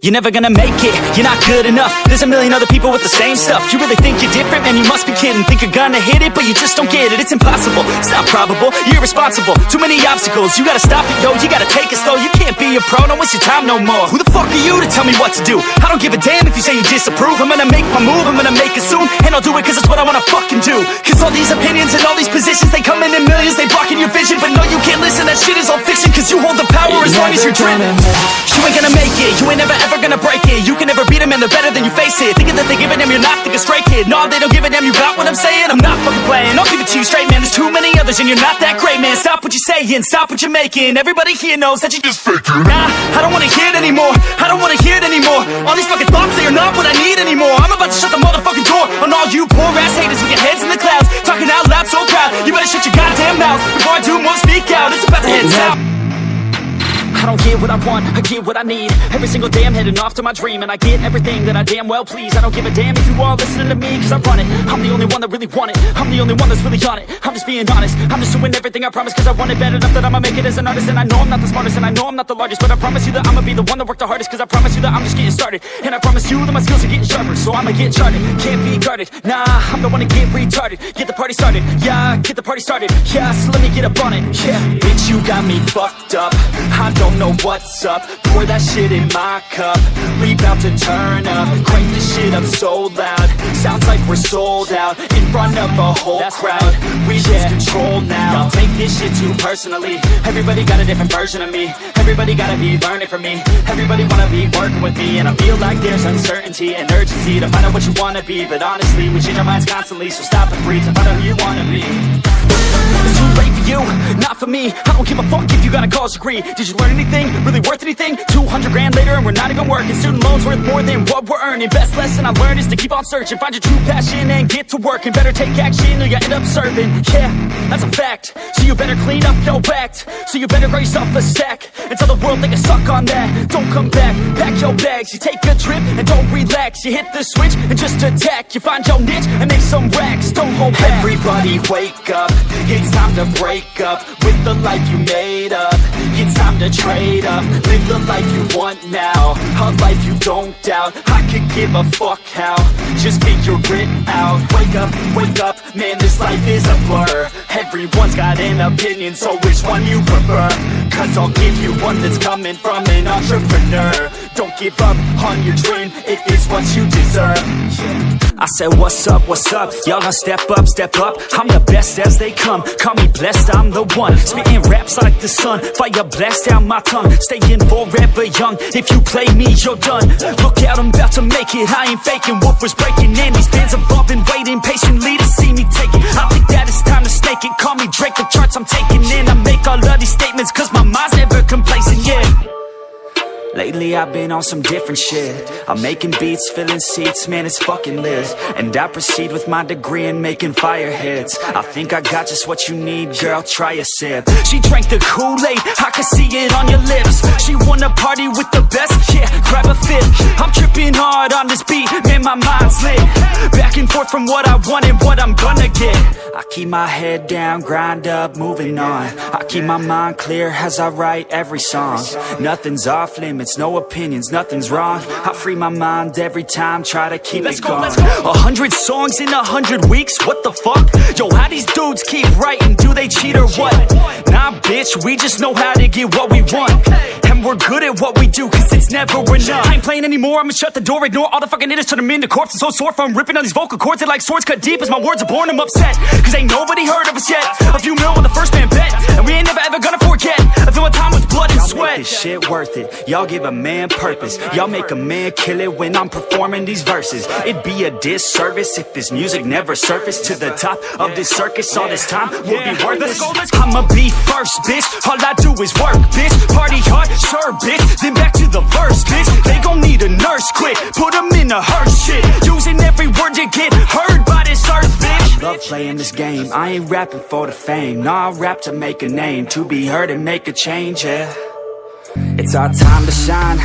You're never gonna make it, you're not good enough. There's a million other people with the same stuff. You really think you're different? Man, you must be kidding. Think you're gonna hit it, but you just don't get it. It's impossible, it's not probable, you're irresponsible. Too many obstacles, you gotta stop it, yo. You gotta take it slow, you can't be a pro. Don't waste your time no more. Who the fuck are you to tell me what to do? I don't give a damn if you say you disapprove. I'm gonna make my move, I'm gonna make it soon. And I'll do it cause it's what I wanna fucking do. Cause all these opinions and all these positions, they come in millions, they blocking your vision. But no, you can't listen, that shit is all fiction. Cause you hold the power as long as you're dreaming. You ain't gonna make it, you ain't never ever gonna break it. You can never beat them and they're better than you, face it. Thinking that they give a damn, you're not, think a straight kid. No, they don't give a damn, you got what I'm saying? I'm not fucking playing, I'll give it to you straight, man. There's too many others and you're not that great, man. Stop what you're saying, stop what you're making. Everybody here knows that you just faking. Nah, I don't wanna hear it anymore, I don't wanna hear it anymore. All these fucking thoughts, they are not what I need anymore. I'm about to shut the motherfucking door on all you poor ass haters with your heads in the clouds, talking out loud so proud. You better shut your goddamn mouth before I do more, speak out. It's about to head south. I don't get what I want, I get what I need. Every single day I'm heading off to my dream. And I get everything that I damn well please. I don't give a damn if you all listening to me, cause I run it. I'm the only one that really want it, I'm the only one that's really on it. I'm just being honest, I'm just doing everything I promise. Cause I want it bad enough that I'ma make it as an artist. And I know I'm not the smartest, and I know I'm not the largest, but I promise you that I'ma be the one that worked the hardest. Cause I promise you that I'm just getting started. And I promise you that my skills are getting sharper. So I'ma get charted, can't be guarded. Nah, I'm the one to get retarded. Get the party started, yeah, get the party started. Yeah, so let me get up on it, yeah. Bitch, you got me fucked up, I don't know what's up. Pour that shit in my cup, we bout to turn up. Crank this shit up so loud, sounds like we're sold out. In front of a whole crowd, we lose control now. Y'all take this shit too personally. Everybody got a different version of me, everybody gotta be learning from me. Everybody wanna be working with me. And I feel like there's uncertainty and urgency to find out what you wanna be. But honestly, we change our minds constantly, so stop and breathe and find out who you wanna be. It's too late for you, not for me. I don't give a fuck if you got a college degree. Did you learn anything, really worth anything? 200 grand later and we're not even working. Student loans worth more than what we're earning. Best lesson I learned is to keep on searching. Find your true passion and get to work. And better take action or you end up serving. Yeah, that's a fact. So you better clean up your act. So you better grab yourself a sack and tell the world they can suck on that. Don't come back, pack your bags. You take a trip and don't relax. You hit the switch and just attack. You find your niche and make some racks. Don't hold back. Everybody wake up, it's time to break up with the life you made up. It's time to trade up, live the life you want now, a life you don't doubt. I could give a fuck how, just get your grit out. Wake up, man, this life is a blur. Everyone's got an opinion, so which one you prefer? Cause I'll give you one that's coming from an entrepreneur. Don't give up on your dream, it is what you deserve. I said what's up, y'all gonna step up, I'm the best as they come, call me blessed, I'm the one. Spitting raps like the sun, fire blast down my tongue. Staying forever young, if you play me, you're done. Look out, I'm about to make it, I ain't faking. Woofers breaking in, these fans above been waiting patiently to see me take it. I think that it's time to snake it, call me Drake, the charts I'm taking in. I make all of these statements cause my mind's never complacent, yeah. Lately I've been on some different shit. I'm making beats, filling seats, man, it's fucking lit. And I proceed with my degree in making fire hits. I think I got just what you need, girl, try a sip. She drank the Kool-Aid, I can see it on your lips. She wanna party with the best, yeah, grab a fit. I'm tripping hard on this beat, man, my mind's lit. Back and forth from what I want and what I'm gonna get. I keep my head down, grind up, moving on. I keep my mind clear as I write every song. Nothing's off limits, no opinions, nothing's wrong. I free my mind every time, try to keep it going. 100 songs in 100 weeks, what the fuck? Yo, how these dudes keep writing, do they cheat or what? Nah bitch, we just know how to get what we want. And we're good at what we do, cause it's never enough. I ain't playing anymore, I'ma shut the door, ignore all the fucking hitters, turn them into corpses. So sore from ripping on these vocal cords, they like swords cut deep as my words are born, I'm upset. Cause ain't nobody heard of us yet. A few mil on the first man bet, and we ain't never ever gonna forget. I feel my time was blood and sweat. Make this shit worth it, y'all give a man purpose. Y'all make a man kill it when I'm performing these verses. It'd be a disservice if this music never surfaced to the top of this circus. All this time would be worthless. I'ma be first, bitch, all I do is work, bitch. Party hard, sure, bitch, then back to the verse, bitch. They gon' need a nurse quick, put them in a hearse shit. Using every word to get heard by this earth, bitch. Love playing this game, I ain't rapping for the fame. Nah, I rap to make a name, to be heard and make a change, yeah. It's our time to shine,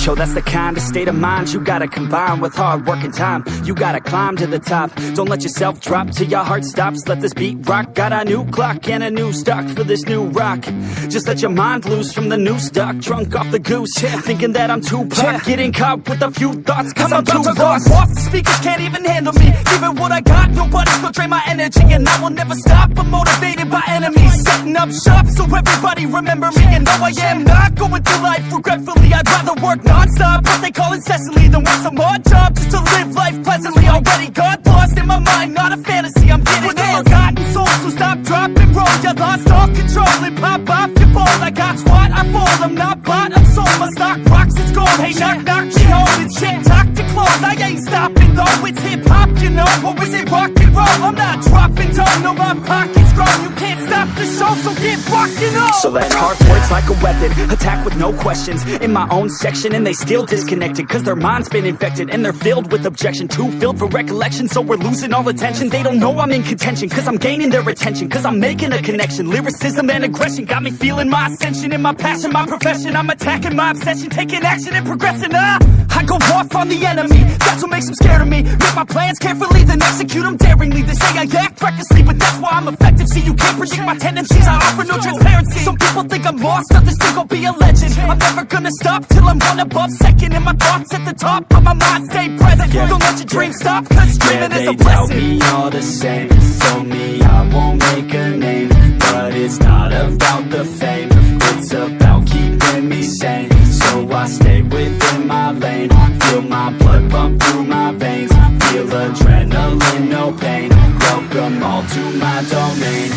Yo, that's the kind of state of mind you gotta combine with hard work and time. You gotta climb to the top. Don't let yourself drop till your heart stops. Let this beat rock. Got a new clock and a new stock for this new rock. Just let your mind loose from the new stock. Drunk off the goose, thinking that I'm too pop. Getting caught with a few thoughts cause I'm too lost. Off the speakers can't even handle me. Even what I got, nobody's gonna drain my energy. And I will never stop, I'm motivated by enemies. Setting up shop so everybody remember me. And no, I am not going through life regretfully. I'd rather work non-stop, what they call incessantly, than work some odd job just to live life pleasantly. Already got lost in my mind, not a fantasy, I'm getting with all forgotten souls. So stop, drop, and roll. You lost all control and pop off your ball. I got squat, I fall, I'm not bought, I'm sold. My stock rocks, it's gold. Hey, knock, knock, she holding shit, talk to close. I ain't stopping though, it's hip-hop, you know. Or is it rock and roll? I'm not dropping down, no, my pocket's grown. You can't stop the show, so get rockin' on. So that hard work's like a weapon, attack with no questions. In my own section and they still disconnected, cause their mind's been infected and they're filled with objection. Too filled for recollection, so we're losing all attention. They don't know I'm in contention, cause I'm gaining their attention, cause I'm making a connection. Lyricism and aggression got me feeling my ascension. In my passion, my profession, I'm attacking my obsession, taking action and progressing. I go off on the enemy, that's what makes them scared of me. Make my plans carefully, then execute them daringly. They say I act recklessly, but that's why I'm effective. See, you can't predict my tendencies, I offer no transparency. Some people think I'm lost, others think I'll be a legend. I'm never gonna stop till I'm one above second. And my thoughts at the top, but my mind stay present. Don't let your dreams stop, cause dreaming is a blessing. They tell me all the same, told me I won't make a name. But it's not about the fame, it's about keeping me sane. So I stay within my lane, feel my blood pump through my veins. Feel adrenaline, no pain, welcome all to my domain.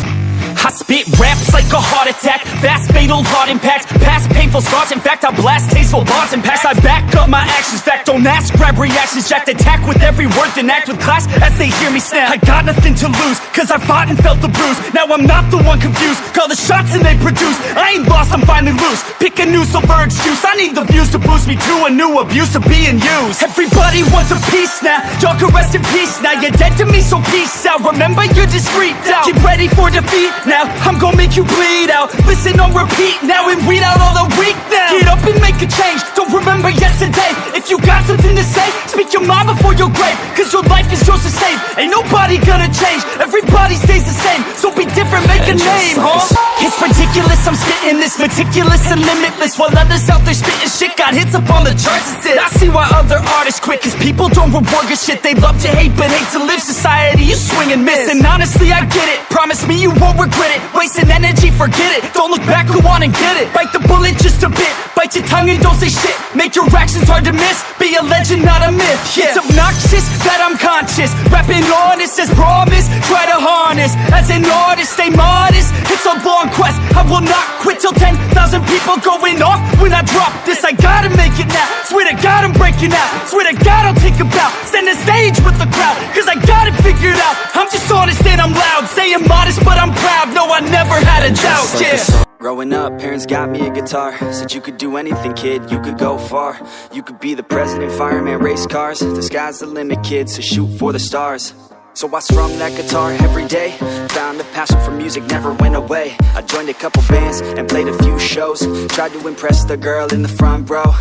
I spit raps like a heart attack, fast fatal heart impact, past painful scars. In fact, I blast tasteful bars and packs. I back up my actions, fact don't ask, grab reactions, jacked. Attack with every word, then act with class as they hear me snap. I got nothing to lose, cause I fought and felt the bruise. Now I'm not the one confused, call the shots and they produce. I ain't lost, I'm finally loose, pick a new silver excuse. I need the views to boost me to a new abuse of being used. Everybody wants a piece now, y'all can rest in peace now. You're dead to me, so peace out. Remember, you're just freaked out, get ready for defeat now. I'm gonna make you bleed out. Listen on repeat now and weed out all the weak now. Get up and make a change, don't remember yesterday. If you got something to say, speak your mind before your grave, cause your life is yours to save. Ain't nobody gonna change, everybody stays the same. So be different, make a name, huh? It's ridiculous, I'm spitting this meticulous and limitless, while others out there spitting shit got hits up on the charts and shit. I see why other artists quit, cause people don't reward your shit. They love to hate but hate to live. Society, you swing and miss. And honestly, I get it, promise me you won't regret it. Wasting energy, forget it, don't look back, go on and get it. Bite the bullet just a bit, bite your tongue and don't say shit. Make your actions hard to miss, be a legend, not a myth. It's obnoxious that I'm conscious, rapping honest as promise. Try to harness, as an artist, stay modest. It's a long quest, I will not quit till 10,000 people going off when I drop this. I gotta make it now, swear to God I'm breaking out. Swear to God I'll take a bow, stand the stage with the crowd, cause I got it figured out. I'm just honest and I'm loud, saying modest but I'm proud. No, I never had a doubt, yeah. Growing up, parents got me a guitar. Said you could do anything, kid, you could go far. You could be the president, fireman, race cars. The sky's the limit, kid, so shoot for the stars. So I strummed that guitar every day, found a passion for music, never went away. I joined a couple bands and played a few shows, tried to impress the girl in the front row.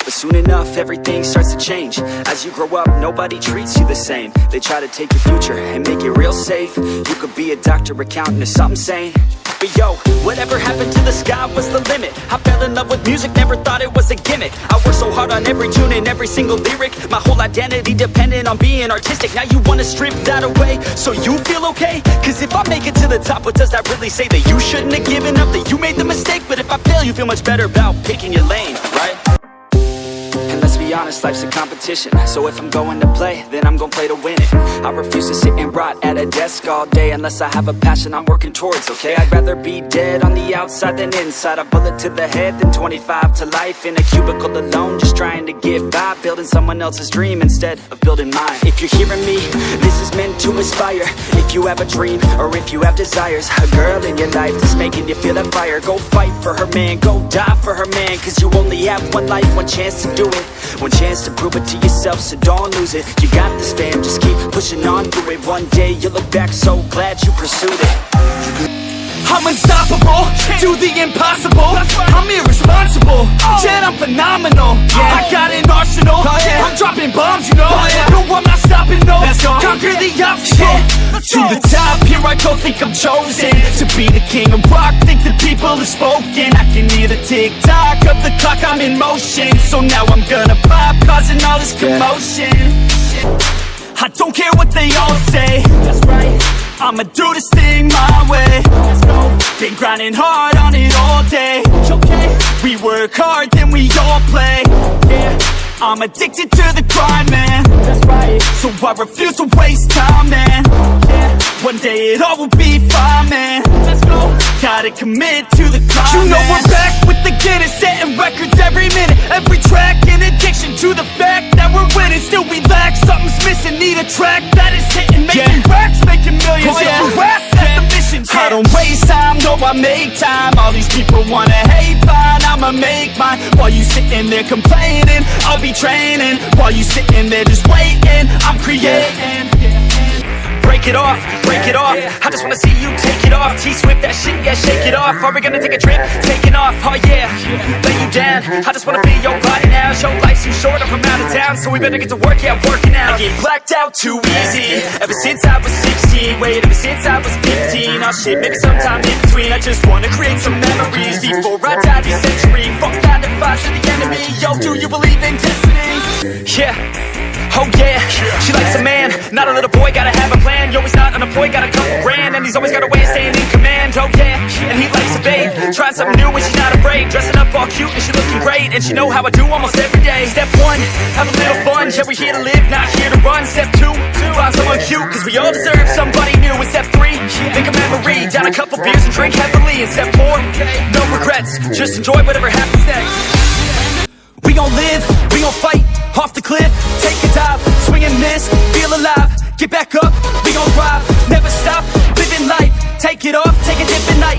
But soon enough, everything starts to change. As you grow up, nobody treats you the same. They try to take your future and make it real safe. You could be a doctor, accountant, or something sane. But yo, whatever happened to the sky was the limit. I fell in love with music, never thought it was a gimmick. I worked so hard on every tune and every single lyric. My whole identity depended on being artistic. Now you wanna strip that away, so you feel okay? Cause if I make it to the top, what does that really say? That you shouldn't have given up, that you made the mistake? But if I fail, you feel much better about picking your lane, right? And let's be honest, life's a competition. So if I'm going to play, then I'm gonna play to win it. I refuse to sit and rot at a desk all day unless I have a passion I'm working towards, okay? I'd rather be dead on the outside than inside. A bullet to the head than 25 to life in a cubicle alone, just trying to get by, building someone else's dream instead of building mine. If you're hearing me, this is meant to inspire. If you have a dream or if you have desires, a girl in your life that's making you feel that fire, go fight for her man, go die for her man. Cause you only have one life, one chance to do it, one chance to prove it to yourself, so don't lose it. You got this, fam, just keep pushing on through it. One day you'll look back so glad you pursued it. I'm unstoppable, do the impossible. I'm irresponsible, yet I'm phenomenal. I got an arsenal, I'm dropping bombs, you know. No, I'm not stopping, no. Conquer the obstacle. To the top, here I go, think I'm chosen to be the king of rock, think the people have spoken. I can hear the tick-tock of the clock, I'm in motion. So now I'm gonna pop, causing all this commotion. I don't care what they all say, that's right, I'ma do this thing my way. Let's go. Been grinding hard on it all day. Okay. We work hard, then we all play. Yeah. I'm addicted to the grind, man. That's right. So I refuse to waste time, man. Yeah. One day it all will be fine, man. Let's go. Gotta commit to the climb. You know we're back with the Guinness, setting records every minute, every track. In addiction to the fact that we're winning, still we lack something's missing. Need a track that is hitting, making racks, making millions. That's the mission. I don't waste time, no, I make time. All these people wanna hate, fine, I'ma make mine. While you sitting there complaining, I'll be training. While you sitting there just waiting, I'm creating. Break it off, break it off. I just wanna see you take it off. T-Swift, that shit, yeah, shake it off. Are we gonna take a trip? Taking off, oh yeah. Lay you down, I just wanna be your body now. Your life's too short, I'm from out of town, so we better get to work, yeah, working out. I get blacked out too easy, ever since I was 16. Wait, ever since I was 15. Oh shit, maybe sometime in between. I just wanna create some memories before I die this century. Fuck 9 to 5 to the enemy. Yo, do you believe in destiny? Yeah. Oh yeah, she likes a man, not a little boy, gotta have a plan. Yo, he's not unemployed, got a couple grand, and he's always got a way of staying in command. Oh yeah, and he likes a babe, trying something new and she's not afraid. Dressing up all cute and she looking great, and she know how I do almost every day. Step 1, have a little fun, yeah, we're here to live, not here to run. Step 2, find someone cute, cause we all deserve somebody new. And step 3, think of memory, down a couple beers and drink heavily. And step 4, no regrets, just enjoy whatever happens next. We gon' live, we gon' fight, off the cliff, take a dive, swing and miss, feel alive, get back up, we gon' ride, never stop, living life, take it off, take a dip at night,